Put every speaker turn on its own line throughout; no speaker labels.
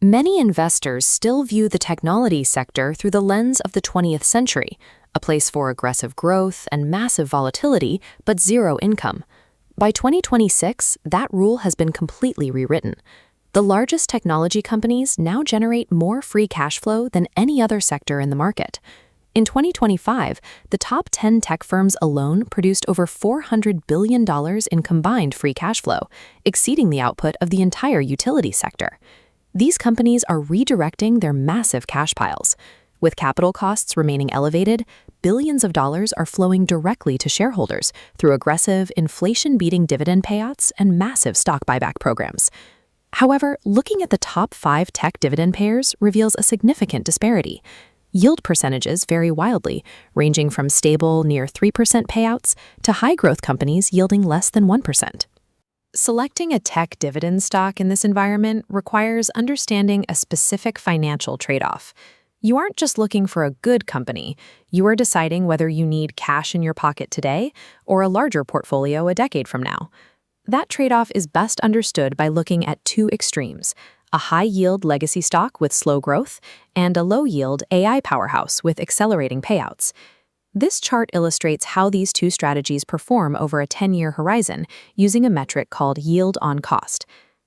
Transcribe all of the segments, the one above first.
Many investors still view the technology sector through the lens of the 20th century, a place for aggressive growth and massive volatility, but zero income. By 2026, that rule has been completely rewritten. The largest technology companies now generate more free cash flow than any other sector in the market. In 2025, the top 10 tech firms alone produced over $400 billion in combined free cash flow, exceeding the output of the entire utility sector. These companies are redirecting their massive cash piles. With capital costs remaining elevated, billions of dollars are flowing directly to shareholders through aggressive, inflation-beating dividend payouts and massive stock buyback programs. However, looking at the top 5 tech dividend payers reveals a significant disparity. Yield percentages vary wildly, ranging from stable, near 3% payouts to high-growth companies yielding less than 1%. Selecting a tech dividend stock in this environment requires understanding a specific financial trade-off. You aren't just looking for a good company, you are deciding whether you need cash in your pocket today or a larger portfolio a decade from now. That trade-off is best understood by looking at two extremes: a high-yield legacy stock with slow growth and a low-yield AI powerhouse with accelerating payouts. This chart illustrates how these two strategies perform over a 10-year horizon using a metric called yield on cost.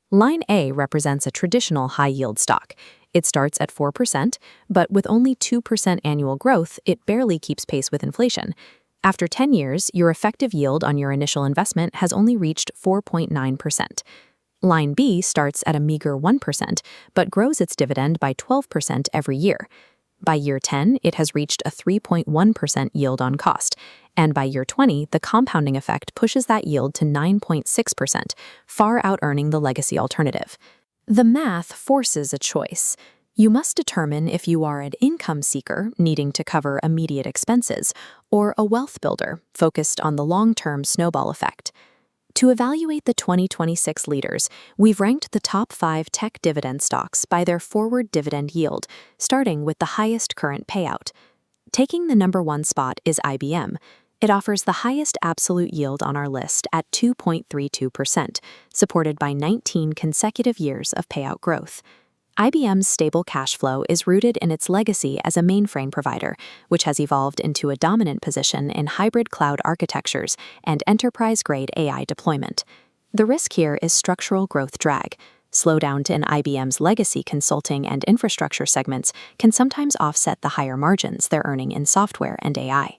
Line A represents a traditional high-yield stock. It starts at 4%, but with only 2% annual growth, it barely keeps pace with inflation. After 10 years, your effective yield on your initial investment has only reached 4.9%. Line B starts at a meager 1%, but grows its dividend by 12% every year. By year 10, it has reached a 3.1% yield on cost, and by year 20, the compounding effect pushes that yield to 9.6%, far out-earning the legacy alternative. The math forces a choice. You must determine if you are an income seeker needing to cover immediate expenses, or a wealth builder focused on the long-term snowball effect. To evaluate the 2026 leaders, we've ranked the top 5 tech dividend stocks by their forward dividend yield, starting with the highest current payout. Taking the number 1 spot is IBM. It offers the highest absolute yield on our list at 2.32%, supported by 19 consecutive years of payout growth. IBM's stable cash flow is rooted in its legacy as a mainframe provider, which has evolved into a dominant position in hybrid cloud architectures and enterprise-grade AI deployment. The risk here is structural growth drag. Slowdown in IBM's legacy consulting and infrastructure segments can sometimes offset the higher margins they're earning in software and AI.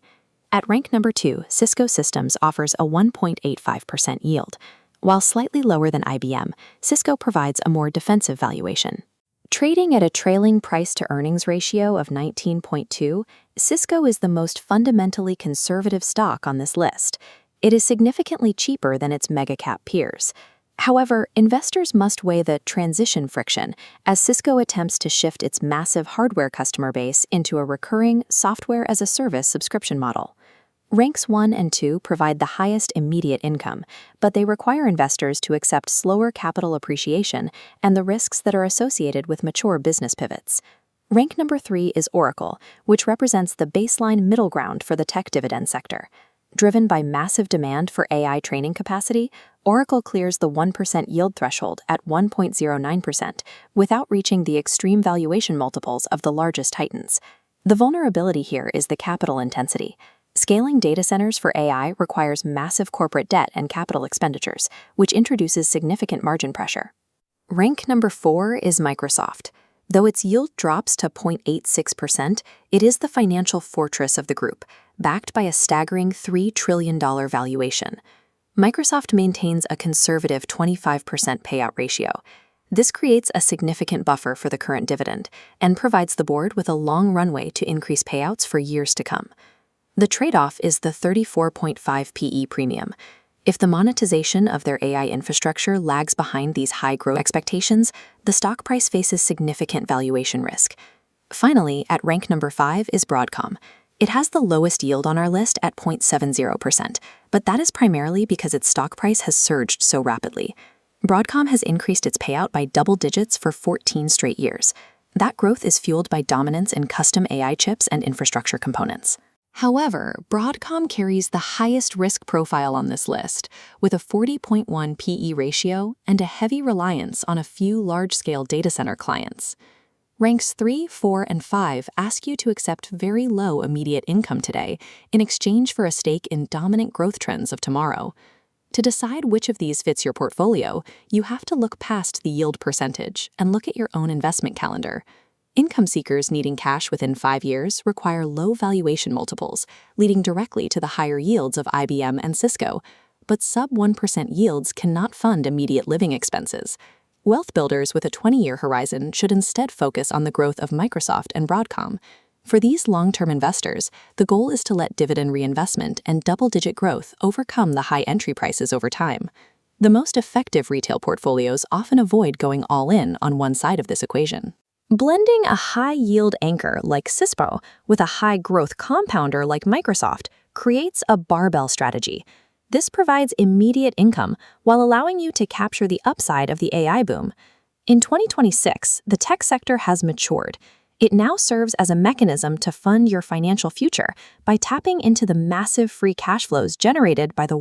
At rank number 2, Cisco Systems offers a 1.85% yield. While slightly lower than IBM, Cisco provides a more defensive valuation. Trading at a trailing price-to-earnings ratio of 19.2, Cisco is the most fundamentally conservative stock on this list. It is significantly cheaper than its mega-cap peers. However, investors must weigh the transition friction as Cisco attempts to shift its massive hardware customer base into a recurring software-as-a-service subscription model. Ranks 1 and 2 provide the highest immediate income, but they require investors to accept slower capital appreciation and the risks that are associated with mature business pivots. Rank number 3 is Oracle, which represents the baseline middle ground for the tech dividend sector. Driven by massive demand for AI training capacity, Oracle clears the 1% yield threshold at 1.09% without reaching the extreme valuation multiples of the largest titans. The vulnerability here is the capital intensity. Scaling data centers for AI requires massive corporate debt and capital expenditures, which introduces significant margin pressure. Rank number 4 is Microsoft. Though its yield drops to 0.86%, it is the financial fortress of the group, backed by a staggering $3 trillion valuation. Microsoft maintains a conservative 25% payout ratio. This creates a significant buffer for the current dividend and provides the board with a long runway to increase payouts for years to come. The trade-off is the 34.5 PE premium. If the monetization of their AI infrastructure lags behind these high growth expectations, the stock price faces significant valuation risk. Finally, at rank number 5 is Broadcom. It has the lowest yield on our list at 0.70%, but that is primarily because its stock price has surged so rapidly. Broadcom has increased its payout by double digits for 14 straight years. That growth is fueled by dominance in custom AI chips and infrastructure components. However, Broadcom carries the highest risk profile on this list, with a 40.1 PE ratio and a heavy reliance on a few large-scale data center clients. Ranks 3, 4, and 5 ask you to accept very low immediate income today in exchange for a stake in dominant growth trends of tomorrow. To decide which of these fits your portfolio, you have to look past the yield percentage and look at your own investment calendar. Income seekers needing cash within 5 years require low valuation multiples, leading directly to the higher yields of IBM and Cisco. But sub-1% yields cannot fund immediate living expenses. Wealth builders with a 20-year horizon should instead focus on the growth of Microsoft and Broadcom. For these long-term investors, the goal is to let dividend reinvestment and double-digit growth overcome the high entry prices over time. The most effective retail portfolios often avoid going all in on one side of this equation. Blending a high-yield anchor like Cisco with a high-growth compounder like Microsoft creates a barbell strategy. This provides immediate income while allowing you to capture the upside of the AI boom. In 2026, the tech sector has matured. It now serves as a mechanism to fund your financial future by tapping into the massive free cash flows generated by the